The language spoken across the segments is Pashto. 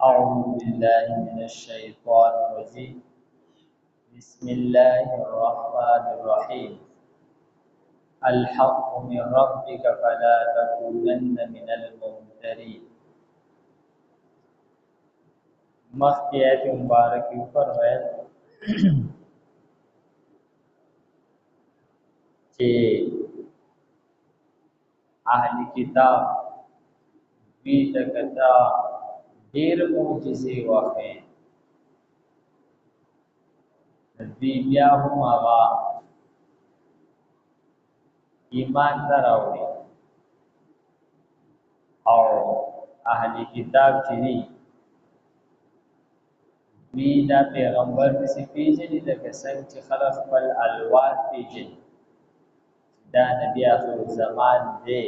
أعوذ بالله من الشيطان الرجيم بسم الله الرحمن الرحيم الحق من ربك فلا تكونن من الممترين مخی آیت مبارکی فرمائل کہ اہل کتاب دوی تکتا دیر معجزے واقع دوی بیا هم آغا ایمان نه راوړي او اهلی کتاب چې دي دوی دا پیغمبر داسې پیژني لکه څنګه چې خلک خپل الواد پیژني دا نبی آخر الزمان دی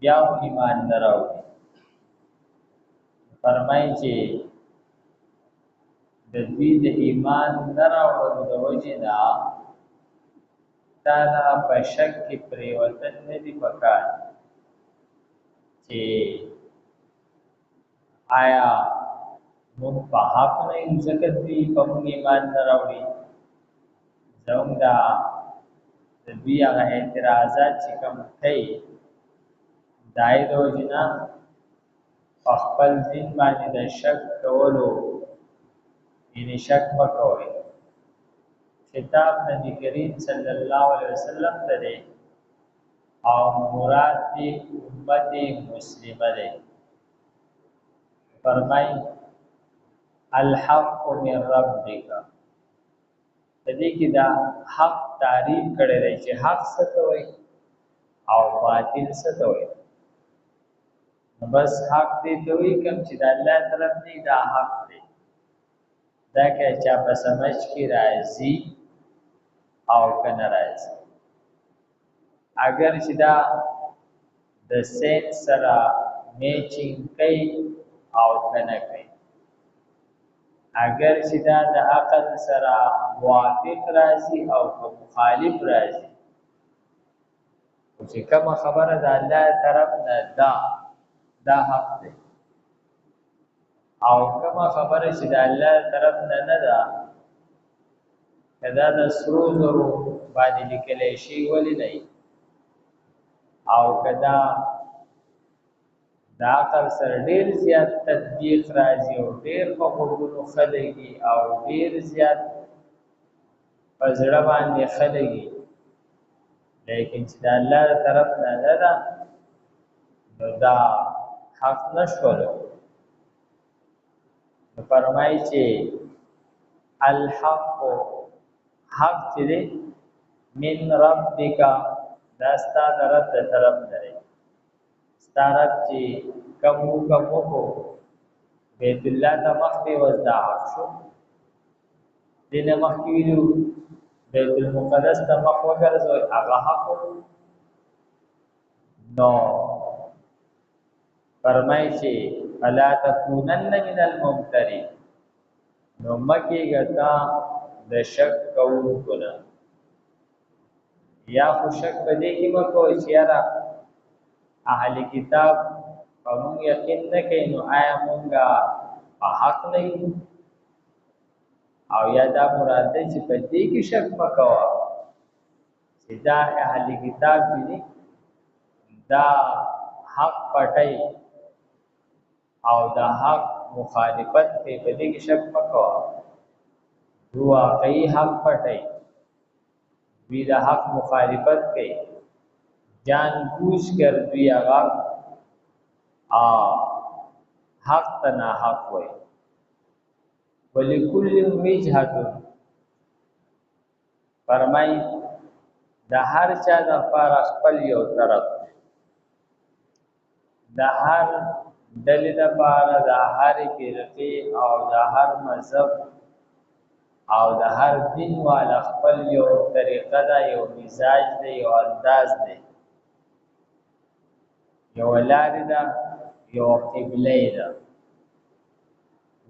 بیا هم ایمان نه راوړي فرمایي چې د دوی د ایمان نه راوړلو د وجې نه تانا په شک کې پریوتن نه دي پکار چې آیا موږ په حق نه یو ځکه دوی په موږ ایمان نه راوړي زموږ د دوی هغه اعتراضات چې کوم کوي دا یې د وجې نه په خپل دین باندې د شک کولو یعنې شک مه کوئ خطاب نبی کریم صلی الله علیه وسلم ته دی او مراد دی امت مسلمه دی فرمای الحق من ربک دې کې دا حق تعریف کړی دی چې حق څه ته وایي او باطل څه ته وایي بس حق دې ته وایي کوم چې د الله طرف نه دا حق دی دا که چا په سمجھ کې راځي او کنه راځي اگر چې دا د سین سره میچینګ کوي او کنه کوي اگر چې دا د عقل سره موافق راځي او مخالف راځي او چې کومه خبره د الله طرف نه دا حق دی او کومه خبره چې د الله طرف نه ده کدا د سرو زرو باندې لیکلی شي ولې نه او کدا د عقل سره ډېر زیات تطبیق راځي او ډېر په غوږونو ښه لګي او ډېر زیات په زړه باندې ښه لګي لیکن چې د الله طرف نه ده نو دا حق نه شولو فرمایي چې الحق حق چې دی من ربک دا ستا د رب د طرف نه دی ستا رب چې کوم وکړو بیت الله ته مخکې وس دا حق شو دې نه مخکې ویلو بیت المقدس ته مخ وګرځوئ هغه حق نو فرمایي چې فلا تکونن من الممترین نو مکیږه تا د شک کوونکو نه یا خو شک په دې کې مه کوئ چې یاره اهل کتاب په موږ یقین نه کوي نو آیا موږ په حق نه یو او یا دا مراد دی چې په دې کې شک مه کوه چې دا اهل کتاب چې دي دا حق پټوي او دا حق مخالفت کوي په دې کې شک مه کوه واقعي حق پټوي دوی د حق مخالفت کوي جان بوجھ کر دوی هغه حق ته ناحق وایي ولکل وجهة فرمایي د هر چا دپاره خپل یو طرف دی د هر ډلې دپاره د هرې فرقې او د هر مذهب او د هر دین والا خپل یو طریقه ده یو مزاج دی یو انداز دی یو لارې ده یو قبله ده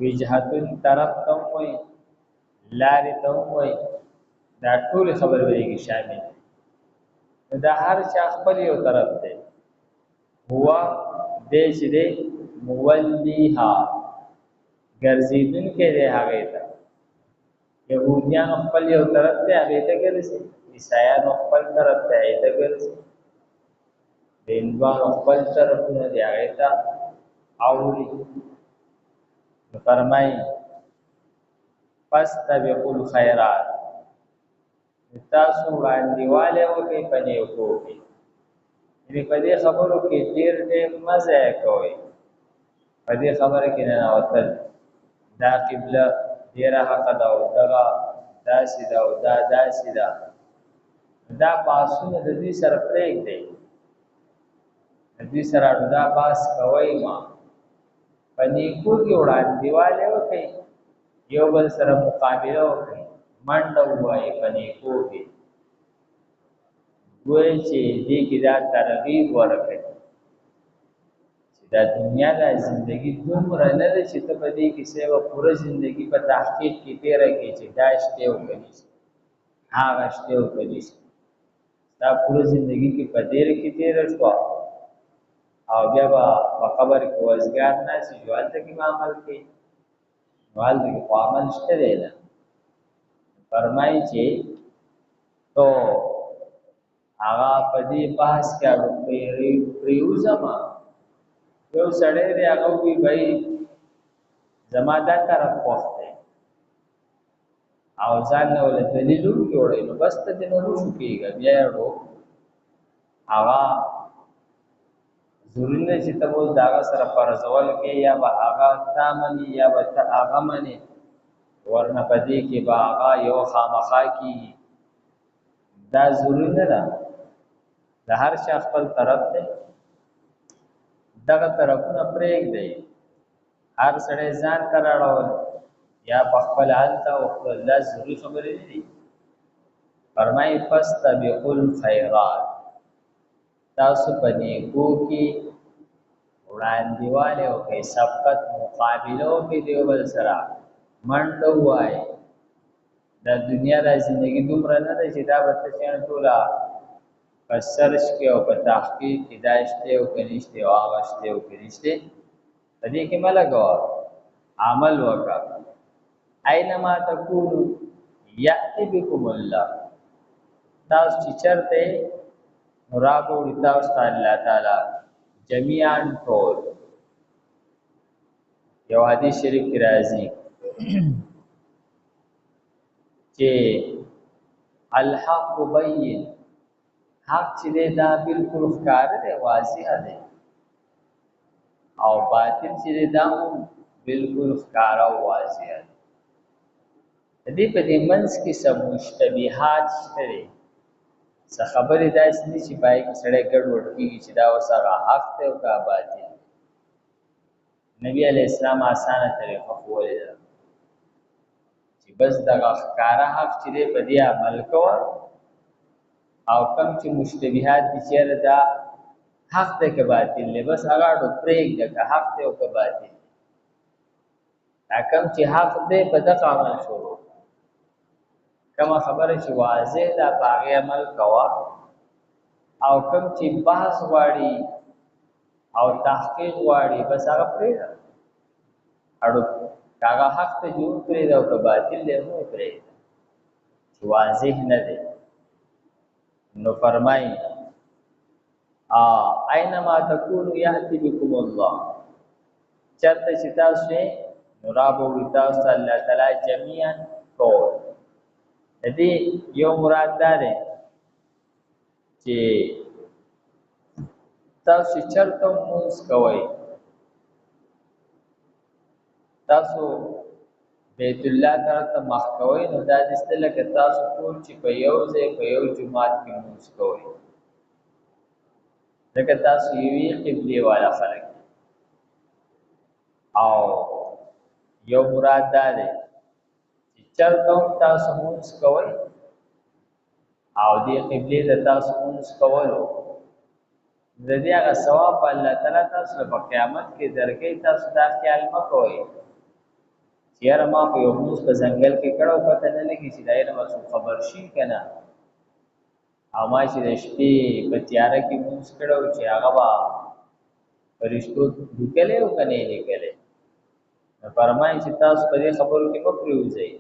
وجهتون طرف ته هم وایي لارې ته هم وایي دا ټولې خبرې به کې شامل دي نو د هر چا خپل یو طرف دی هو دی چې دی موليها ګرځیدون کې دی هغه ته يهوديان خپل یو طرف ته هغه ته ګرځي عیسایان خپل طرف ته هغه ته ګرځي دینوان خپل طرف نه دی هغه ته اوري فرمای فاستبقوا الخيرات تاسو وړاندېواله وکي په نیکو کې یعنی په دې خبرو کې ډېر مزه کوي په دې خبره کې نه وتل دا قبله ډیره حق ده او دغه داسې ده او دا داسې ده دا باسونه د دې سره پرېږدي د دې سره دا باس کوي ما په نیکو کې وړاندېواله وکي یو بل سره مقابله وکړي منډه وایي په نیکو کې ګورې چې دې کې دا ترغیب ورکړي چې دا دنیا د زندگی دومره نه ده چې ته په دې کې سیوه پوره زندگی په تحقیق کې تېره کړې چې دا شته وکړي هغه شته وکړي دا پوره زندگی کې په دې کې تېره شوه او بیا به په قبر کې وزګار ناسي چې هلته کې به عمل کوي نو هلته کې خو عمل شته دی نه فرمایي چې تو هغه په دې بحث کې اړو پریوزما یو سړی دی هغه وی بھائی زما دا طرف وخت دی او ځان له دلیل جوړې نو بس ته نو شو کېږي بیا ورو هغه ضروري نه چې ته اوس داغه سره فرضول کې یا به هغه تامني یا به ته هغه مني ورنه پدې کې به هغه یو خامخا کی دا ضروري نه ده د هر شخص خپل طرف دی دغه طرفونه پرېږدي هر سړی ځان ته راړول یا په خپل حال ته او الله ضروري خبرې نه دي فرمایي فاستبقوا الخيرات تاسو په نیکو کې وړاندېواله وکړئ سبقت مقابله وکړئ د یو بل سره منډه ووایئ د دنیا د زندګي دومره نه ده چې دا به ته شیان ټوله په سرچ کې او په تحقیق کې دا شته او که نشته او هغه شته او که نشته په دې کې مه لګوه عمل وکړه اینما تکونو یأتی بکم الله تاسو چې چېرته نو راغوري تاسو ته الله تعالی جميعا ټول یو حدیث شریف کې راځي چې الحق بین حق چې دا بالکل ښکار دی واضح دی او باطل چې دا بالکل ښکار او واضح دی دې په دې منځ کې سب مشتبهات شته دي څه خبرې داسې دي چې پای کې سړی ګډوډ کېږي چې دا اوس هغه حق دی او که باطل نبی علیه السلام اسانه طریقه ښوولې ده چې بس دغه ښکاره حق چې دی په دې عمل کوه او کم چې مشتبهات دي چېرې دا حق دی که باطل دی بس هغه اړو پرېږده که حق دی او که باطل دا کم چې حق دی په دغه عمل شروع کما خبره چې واضح ده په هغې عمل کوه او کم چې بحث غواړي او تحقیق غواړي بس هغه پرېږده اړو که هغه حق ته جوړ پرېږده او که باطل دی هم پرېږده چې واضح نه دی نو فرمایي اینما تکونو یأتی بکم الله چېرته چې تاسو نو راغوري تاسو ته الله تعالی جمیعا ټول د دې یو مراد دا دی چې تاسو چېرته لمونځ کوئ تاسو بیت الله طرف ته مخ کوئ نو دا داسې لکه تاسو ټول چې په یو ځای په یو جومات کې لمونځ کوئ ځکه تاسو یوې قبلې والا خلک او یو مراد دا دی چې چېرته هم تاسو لمونځ کوئ او دې قبلې د تاسو لمونځ کولو د دې هغه ثواب الله تعالی تاسو په قیامت کې درکوي تاسو دا خیال مه کوئ چې یاره ما خو یو لمونځ په ځنګل کې کړی او پته نه لګي چې دا یې نه به څوک خبر شي که نه او ما چې د شپې په تیاره کې لمونځ کړی و چې هغه به فرشتو لیکلې او کنه لیکلې فرمایي چې تاسو په دې خبرو کې مو پریوځي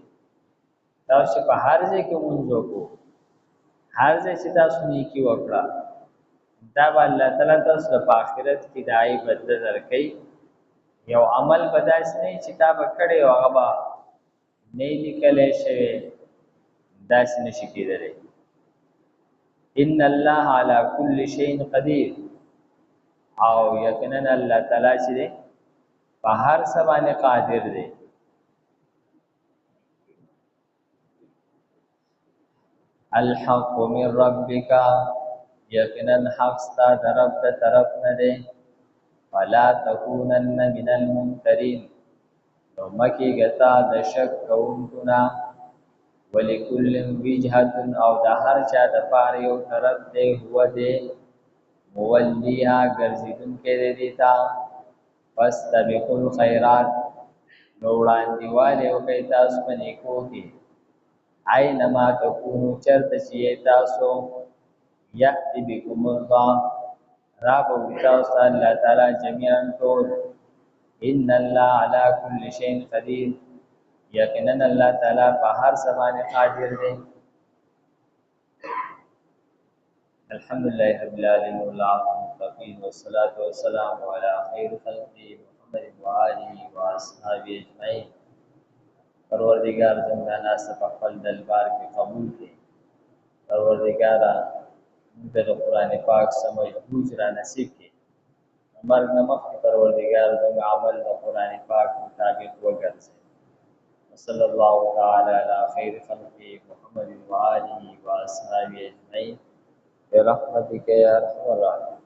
تاسو په هر ځای کې مونږ وکړو هر ځای چې تاسو نیکی وکړه دا به الله تعالی تاسو په آخرت کې دای بدل درکړي یو عمل بداس نه چې تا به کړي او هغه به نه لیکلې شوی داس نشي کېدلی ان الله على كل شيء قدير او یقینا الله تعالی چې په هر څه باندې قادر دی الحق من ربک یقینا حق ستا د رب ته طرف نه دی ولا تکونن من الممترین نو مکی گتا د شک کوونکنا ولکل وجهه او د هر چا د پاره یو طرف دی هو دی مولیا ګرځیدون کې دی تا فاستبقوا الخيرات نو وړاندې والے او کې تاسو په نیکو کې اينما تکونو چرته چې تاسو یأتی بكم الله رب تاسو الله تعالی جميعا ټول ان الله على كل شيء قدير یقینا الله تعالی په هر څه باندې قادر دی الحمد لله رب العالمين والعاقبة والصلاة والسلام على خير خلقه محمد وآله وأصحابه أجمعين پروردگار زموږ ناس په خپل دربار کې قبول کړي پروردگار د قرآن پاک سمجھ بوझ را نصیب کړي مرګ نه مخکې پروردگار زموږ عمل د قرآن پاک مطابق وګرځي صلی الله تعالی علی خیر خلقه محمد وآله وأصحابه أجمعين برحمتك يا أرحم الراحمين